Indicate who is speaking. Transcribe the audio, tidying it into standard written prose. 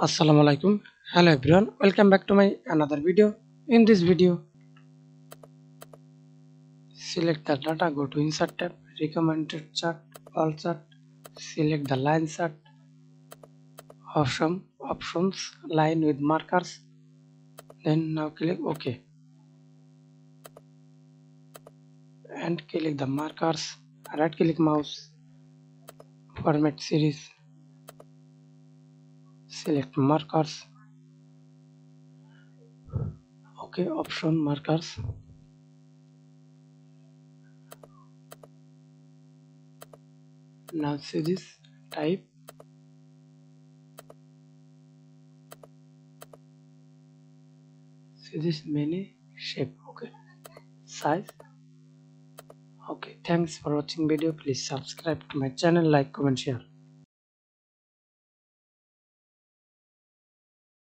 Speaker 1: Assalamu alaikum. Hello everyone. Welcome back to my another video. In this video, select the data, go to insert tab, recommended chart, all chart, select the line chart, options, line with markers. Then now click OK and click the markers. Right click mouse, format series, select markers. OK, option markers. Now series type, series many shape. OK, size. Okay, thanks for watching video. Please subscribe to my channel, like, comment, share.